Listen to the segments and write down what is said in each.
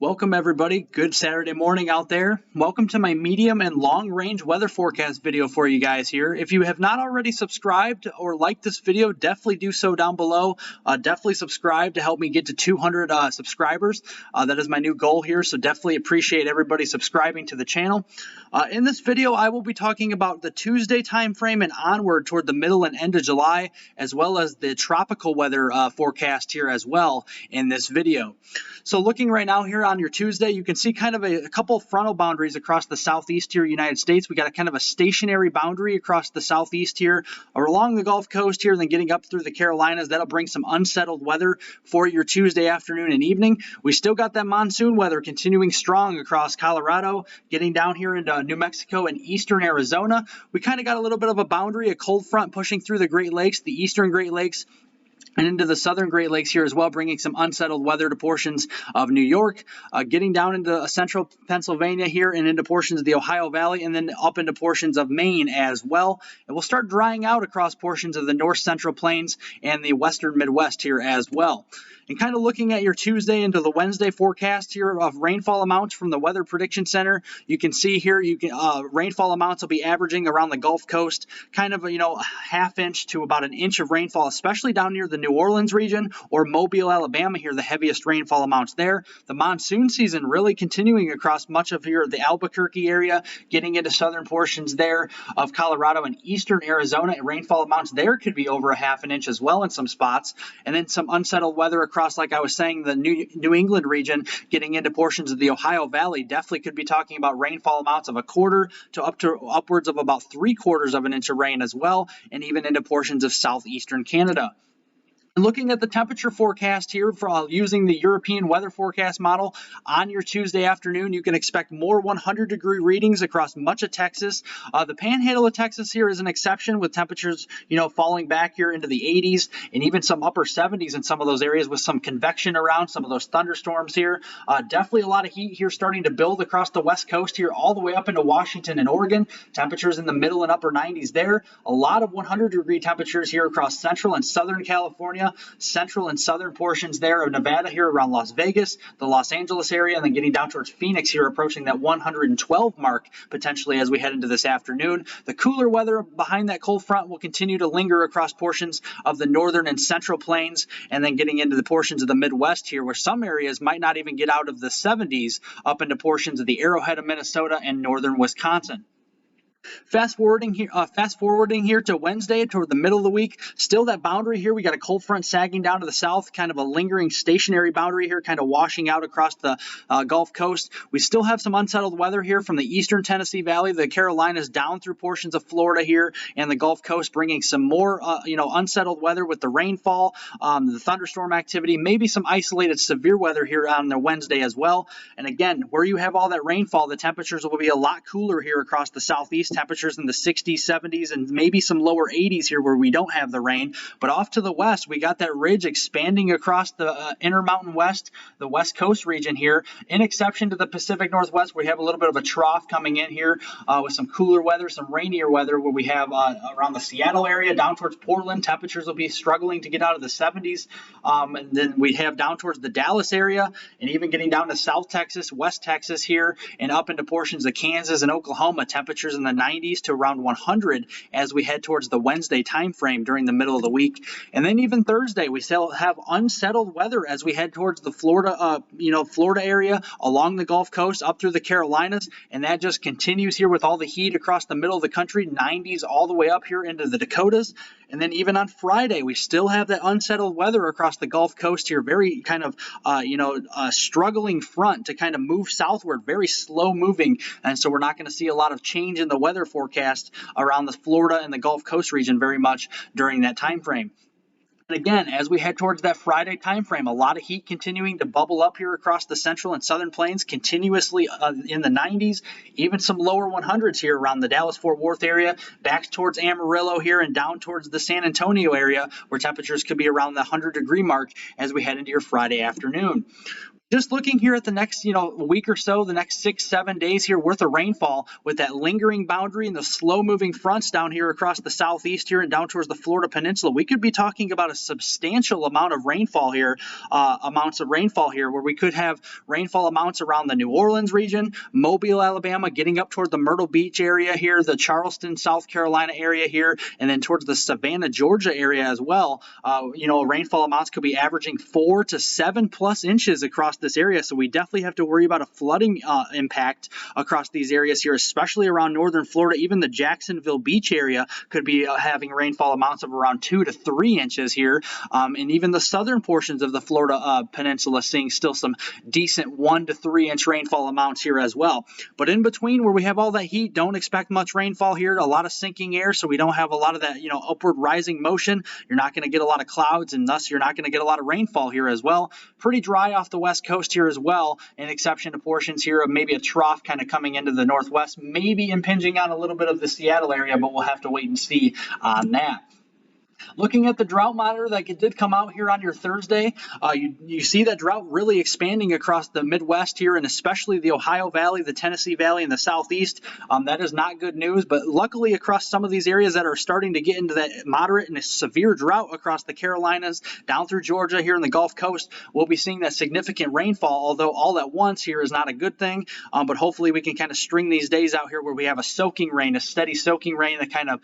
Welcome everybody. Good Saturday morning out there. Welcome to my medium and long range weather forecast video for you guys here. If you have not already subscribed or liked this video, definitely do so down below. Definitely subscribe to help me get to 200 subscribers. That is my new goal here, so definitely appreciate everybody subscribing to the channel. In this video, I will be talking about the Tuesday time frame and onward toward the middle and end of July, as well as the tropical weather forecast here as well in this video. So looking right now here on your Tuesday, you can see kind of a couple of frontal boundaries across the southeast here, United States. We got a kind of a stationary boundary across the southeast here, or along the Gulf Coast here, and then getting up through the Carolinas. That'll bring some unsettled weather for your Tuesday afternoon and evening. We still got that monsoon weather continuing strong across Colorado, getting down here into New Mexico and eastern Arizona. We kind of got a little bit of a boundary, a cold front pushing through the Great Lakes, the eastern Great Lakes, and into the southern Great Lakes here as well, bringing some unsettled weather to portions of New York, getting down into central Pennsylvania here and into portions of the Ohio Valley, and then up into portions of Maine as well. And we'll start drying out across portions of the north central plains and the western Midwest here as well. And kind of looking at your Tuesday into the Wednesday forecast here of rainfall amounts from the Weather Prediction Center, you can see here rainfall amounts will be averaging around the Gulf Coast, kind of half inch to about an inch of rainfall, especially down near the New Orleans region or Mobile, Alabama here, the heaviest rainfall amounts there. The monsoon season really continuing across much of here, the Albuquerque area, getting into southern portions there of Colorado and eastern Arizona. Rainfall amounts there could be over a half an inch as well in some spots, and then some unsettled weather across, like I was saying, the New England region, getting into portions of the Ohio Valley. Definitely could be talking about rainfall amounts of a quarter to upwards of about 3/4 of an inch of rain as well, and even into portions of southeastern Canada. Looking at the temperature forecast here for using the European weather forecast model on your Tuesday afternoon, you can expect more 100-degree readings across much of Texas. The panhandle of Texas here is an exception, with temperatures, falling back here into the 80s and even some upper 70s in some of those areas, with some convection around some of those thunderstorms here. Definitely a lot of heat here starting to build across the west coast here, all the way up into Washington and Oregon. Temperatures in the middle and upper 90s there. A lot of 100-degree temperatures here across central and southern California, central and southern portions there of Nevada here around Las Vegas, the Los Angeles area, and then getting down towards Phoenix here, approaching that 112 mark potentially as we head into this afternoon. The cooler weather behind that cold front will continue to linger across portions of the northern and central plains, and then getting into the portions of the Midwest here, where some areas might not even get out of the 70s, up into portions of the Arrowhead of Minnesota and northern Wisconsin. Fast forwarding here to Wednesday, toward the middle of the week. Still that boundary here. We got a cold front sagging down to the south, kind of a lingering stationary boundary here, kind of washing out across the Gulf Coast. We still have some unsettled weather here from the eastern Tennessee Valley, the Carolinas, down through portions of Florida here and the Gulf Coast, bringing some more unsettled weather with the rainfall, the thunderstorm activity, maybe some isolated severe weather here on the Wednesday as well. And again, where you have all that rainfall, the temperatures will be a lot cooler here across the southeast. Temperatures in the 60s, 70s, and maybe some lower 80s here where we don't have the rain. But off to the west, we got that ridge expanding across the Intermountain West, the West Coast region here. In exception to the Pacific Northwest, we have a little bit of a trough coming in here with some cooler weather, some rainier weather, where we have around the Seattle area, down towards Portland. Temperatures will be struggling to get out of the 70s. And then we have down towards the Dallas area, and even getting down to South Texas, West Texas here, and up into portions of Kansas and Oklahoma. Temperatures in the 90s to around 100 as we head towards the Wednesday time frame during the middle of the week. And then even Thursday, we still have unsettled weather as we head towards the Florida area, along the Gulf Coast, up through the Carolinas, and that just continues here with all the heat across the middle of the country, 90s all the way up here into the Dakotas. And then even on Friday, we still have that unsettled weather across the Gulf Coast here, very kind of, struggling front to kind of move southward, very slow moving. And so we're not going to see a lot of change in the weather forecast around the Florida and the Gulf Coast region very much during that time frame. And again, as we head towards that Friday time frame, a lot of heat continuing to bubble up here across the central and southern plains, continuously in the 90s, even some lower 100s here around the Dallas-Fort Worth area, back towards Amarillo here and down towards the San Antonio area, where temperatures could be around the 100-degree mark as we head into your Friday afternoon. Just looking here at the next, week or so, the next 6-7 days here worth of rainfall with that lingering boundary and the slow-moving fronts down here across the southeast here and down towards the Florida Peninsula, we could be talking about a substantial amount of rainfall here, where we could have rainfall amounts around the New Orleans region, Mobile, Alabama, getting up toward the Myrtle Beach area here, the Charleston, South Carolina area here, and then towards the Savannah, Georgia area as well. Rainfall amounts could be averaging 4 to 7 plus inches across this area, so we definitely have to worry about a flooding impact across these areas here, especially around northern Florida. Even the Jacksonville Beach area could be having rainfall amounts of around 2 to 3 inches here, and even the southern portions of the Florida peninsula seeing still some decent 1 to 3 inch rainfall amounts here as well. But in between, where we have all that heat, don't expect much rainfall here. A lot of sinking air, so we don't have a lot of that upward rising motion. You're not going to get a lot of clouds, and thus you're not going to get a lot of rainfall here as well. Pretty dry off the west coast here as well, an exception to portions here of maybe a trough kind of coming into the northwest, maybe impinging on a little bit of the Seattle area, but we'll have to wait and see on that. Looking at the drought monitor that did come out here on your Thursday, you see that drought really expanding across the Midwest here, and especially the Ohio Valley, the Tennessee Valley, and the Southeast. That is not good news, but luckily across some of these areas that are starting to get into that moderate and severe drought across the Carolinas, down through Georgia here in the Gulf Coast, we'll be seeing that significant rainfall, although all at once here is not a good thing, but hopefully we can kind of string these days out here where we have a soaking rain, a steady soaking rain that kind of,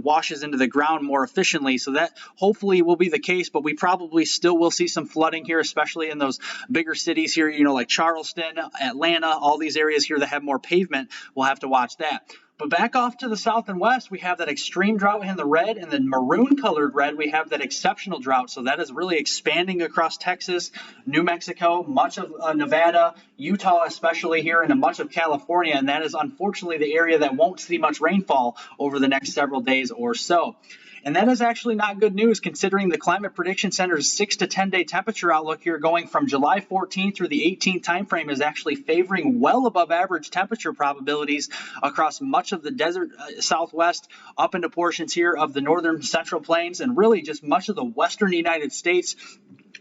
washes into the ground more efficiently. So that hopefully will be the case, but we probably still will see some flooding here, especially in those bigger cities here, like Charleston, Atlanta, all these areas here that have more pavement. We'll have to watch that. But back off to the south and west, we have that extreme drought in the red, and then maroon colored red, we have that exceptional drought. So that is really expanding across Texas, New Mexico, much of Nevada, Utah, especially here, and much of California. And that is unfortunately the area that won't see much rainfall over the next several days or so. And that is actually not good news considering the Climate Prediction Center's 6 to 10 day temperature outlook here going from July 14th through the 18th timeframe is actually favoring well above average temperature probabilities across much of the desert southwest, up into portions here of the northern central plains, and really just much of the western United States.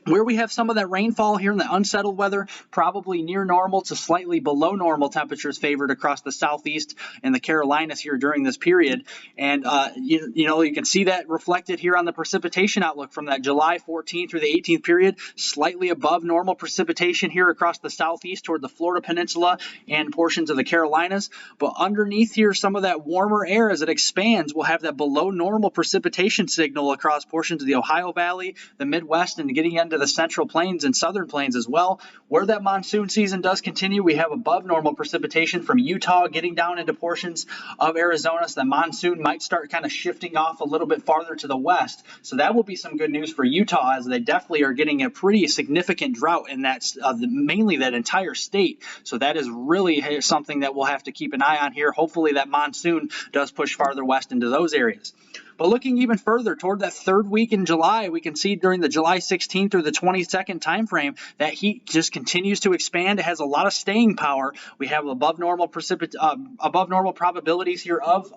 Where we have some of that rainfall here in the unsettled weather, probably near normal to slightly below normal temperatures favored across the southeast and the Carolinas here during this period. And, you can see that reflected here on the precipitation outlook from that July 14th through the 18th period, slightly above normal precipitation here across the southeast toward the Florida Peninsula and portions of the Carolinas. But underneath here, some of that warmer air as it expands will have that below normal precipitation signal across portions of the Ohio Valley, the Midwest, and getting into the central plains and southern plains as well. Where that monsoon season does continue, we have above normal precipitation from Utah getting down into portions of Arizona, so the monsoon might start kind of shifting off a little bit farther to the west. So that will be some good news for Utah, as they definitely are getting a pretty significant drought in that mainly that entire state. So that is really something that we'll have to keep an eye on here. Hopefully that monsoon does push farther west into those areas. But looking even further toward that third week in July, we can see during the July 16th through the 22nd time frame that heat just continues to expand. It has a lot of staying power. We have above normal probabilities here of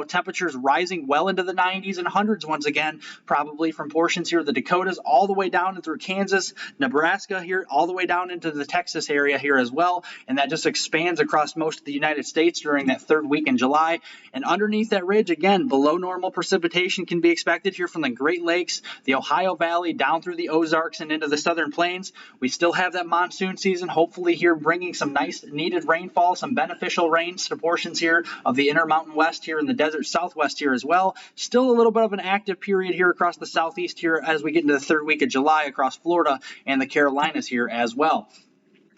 temperatures rising well into the 90s and hundreds once again, probably from portions here of the Dakotas all the way down through Kansas, Nebraska here, all the way down into the Texas area here as well. And that just expands across most of the United States during that third week in July. And underneath that ridge, again, below normal precipitation can be expected here from the Great Lakes, the Ohio Valley, down through the Ozarks and into the southern plains. We still have that monsoon season, hopefully here bringing some nice needed rainfall, some beneficial rains to portions here of the Intermountain West here in the desert Southwest here as well. Still a little bit of an active period here across the Southeast here as we get into the third week of July across Florida and the Carolinas here as well.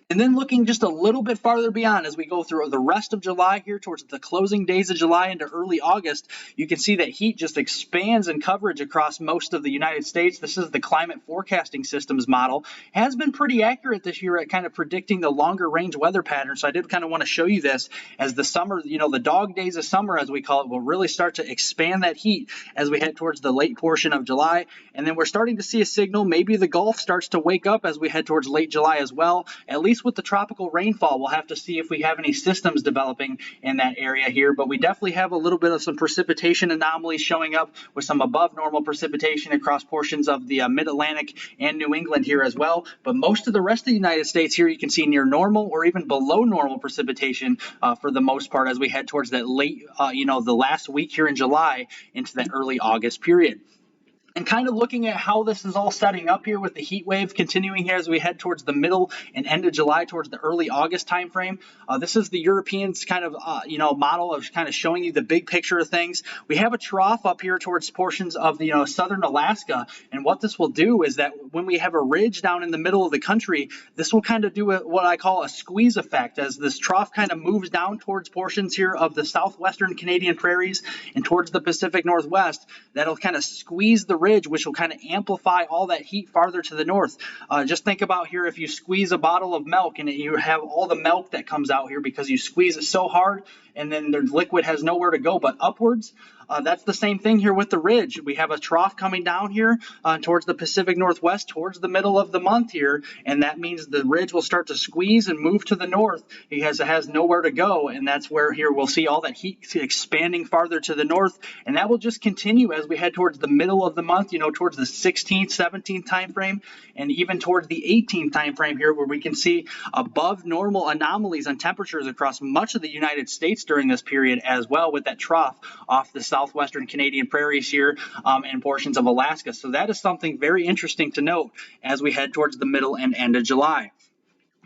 And then looking just a little bit farther beyond as we go through the rest of July here towards the closing days of July into early August, you can see that heat just expands in coverage across most of the United States. This is the Climate Forecasting Systems model. It has been pretty accurate this year at kind of predicting the longer range weather pattern. So I did kind of want to show you this as the summer, the dog days of summer, as we call it, will really start to expand that heat as we head towards the late portion of July. And then we're starting to see a signal. Maybe the Gulf starts to wake up as we head towards late July as well. At least case with the tropical rainfall. We'll have to see if we have any systems developing in that area here, but we definitely have a little bit of some precipitation anomalies showing up with some above normal precipitation across portions of the mid-Atlantic and New England here as well. But most of the rest of the United States here, you can see near normal or even below normal precipitation for the most part as we head towards that late, the last week here in July into that early August period. And kind of looking at how this is all setting up here with the heat wave continuing here as we head towards the middle and end of July towards the early August timeframe. This is the Europeans kind of model of kind of showing you the big picture of things. We have a trough up here towards portions of the southern Alaska, and what this will do is that when we have a ridge down in the middle of the country, this will kind of do what I call a squeeze effect as this trough kind of moves down towards portions here of the southwestern Canadian prairies and towards the Pacific Northwest. That'll kind of squeeze the ridge, which will kind of amplify all that heat farther to the north. Just think about here, if you squeeze a bottle of milk and you have all the milk that comes out here because you squeeze it so hard and then the liquid has nowhere to go but upwards. That's the same thing here with the ridge. We have a trough coming down here towards the Pacific Northwest towards the middle of the month here, and that means the ridge will start to squeeze and move to the north because it has nowhere to go, and that's where here we'll see all that heat expanding farther to the north, and that will just continue as we head towards the middle of the month, towards the 16th, 17th time frame, and even towards the 18th time frame here where we can see above normal anomalies on temperatures across much of the United States during this period as well, with that trough off the southwestern Canadian prairies here and portions of Alaska. So that is something very interesting to note as we head towards the middle and end of July.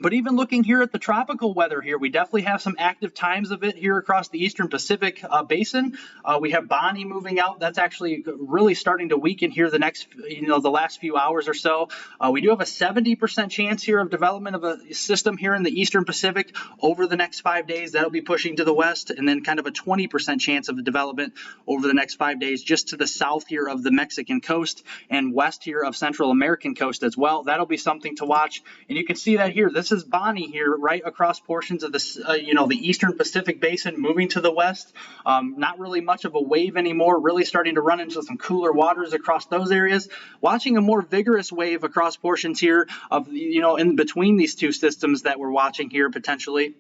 But even looking here at the tropical weather here, we definitely have some active times of it here across the eastern Pacific basin. We have Bonnie moving out. That's actually really starting to weaken here the next, the last few hours or so. We do have a 70% chance here of development of a system here in the eastern Pacific over the next 5 days. That'll be pushing to the west, and then kind of a 20% chance of the development over the next 5 days just to the south here of the Mexican coast and west here of Central American coast as well. That'll be something to watch, and you can see that here. This is Bonnie here, right across portions of the, the eastern Pacific basin, moving to the west. Not really much of a wave anymore, really starting to run into some cooler waters across those areas. Watching a more vigorous wave across portions here of, in between these two systems that we're watching here potentially.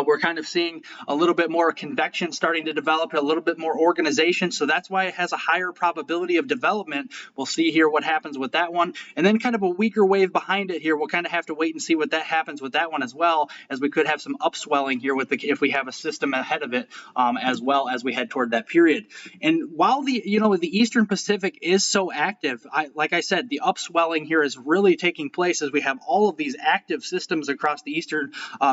We're kind of seeing a little bit more convection starting to develop, a little bit more organization, so that's why it has a higher probability of development. We'll see here what happens with that one, and then kind of a weaker wave behind it here. We'll kind of have to wait and see what that happens with that one as well, as we could have some upswelling here with if we have a system ahead of it as well as we head toward that period. And while the eastern Pacific is so active, like I said, the upswelling here is really taking place as we have all of these active systems across the eastern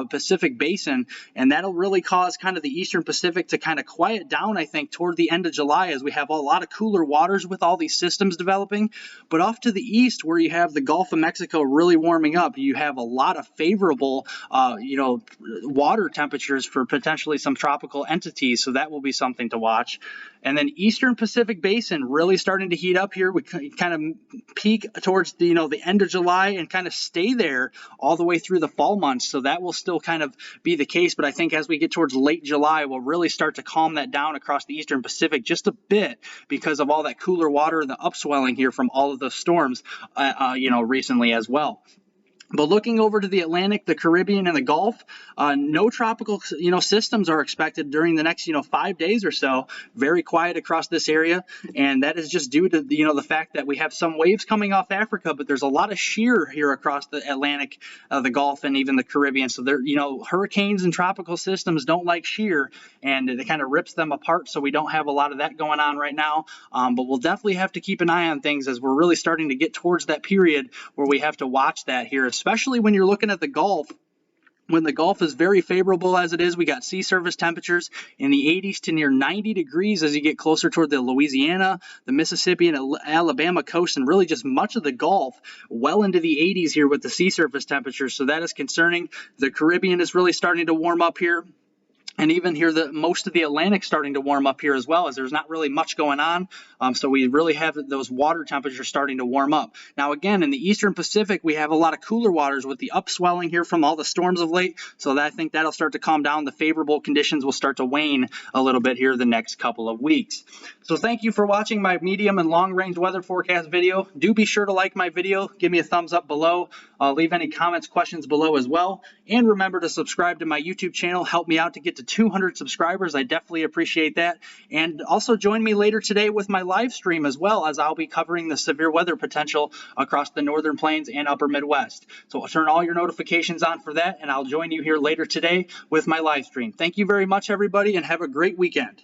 Pacific basin. And that'll really cause kind of the eastern Pacific to kind of quiet down, I think, toward the end of July as we have a lot of cooler waters with all these systems developing. But off to the east, where you have the Gulf of Mexico really warming up, you have a lot of favorable, water temperatures for potentially some tropical entities. So that will be something to watch. And then eastern Pacific basin really starting to heat up here. We kind of peak towards the end of July and kind of stay there all the way through the fall months. So that will still kind of be the case. But I think as we get towards late July, we'll really start to calm that down across the eastern Pacific just a bit because of all that cooler water and the upswelling here from all of the storms, recently as well. But looking over to the Atlantic, the Caribbean, and the Gulf, no tropical, systems are expected during the next, 5 days or so. Very quiet across this area, and that is just due to, the fact that we have some waves coming off Africa, but there's a lot of shear here across the Atlantic, the Gulf, and even the Caribbean. So there, hurricanes and tropical systems don't like shear, and it kind of rips them apart. So we don't have a lot of that going on right now. But we'll definitely have to keep an eye on things as we're really starting to get towards that period where we have to watch that here, especially when you're looking at the Gulf. When the Gulf is very favorable as it is, we got sea surface temperatures in the 80s to near 90 degrees as you get closer toward the Louisiana, the Mississippi, and Alabama coast, and really just much of the Gulf well into the 80s here with the sea surface temperatures. So that is concerning. The Caribbean is really starting to warm up here. And even here, most of the Atlantic starting to warm up here as well, as there's not really much going on. So we really have those water temperatures starting to warm up. Now, again, in the Eastern Pacific, we have a lot of cooler waters with the upswelling here from all the storms of late. So I think that'll start to calm down. The favorable conditions will start to wane a little bit here the next couple of weeks. So thank you for watching my medium and long range weather forecast video. Do be sure to like my video. Give me a thumbs up below. Leave any comments, questions below as well. And remember to subscribe to my YouTube channel. Help me out to get to 200 subscribers. I definitely appreciate that. And also join me later today with my live stream as well, as I'll be covering the severe weather potential across the northern plains and upper Midwest. So turn all your notifications on for that, and I'll join you here later today with my live stream. Thank you very much, everybody, and have a great weekend.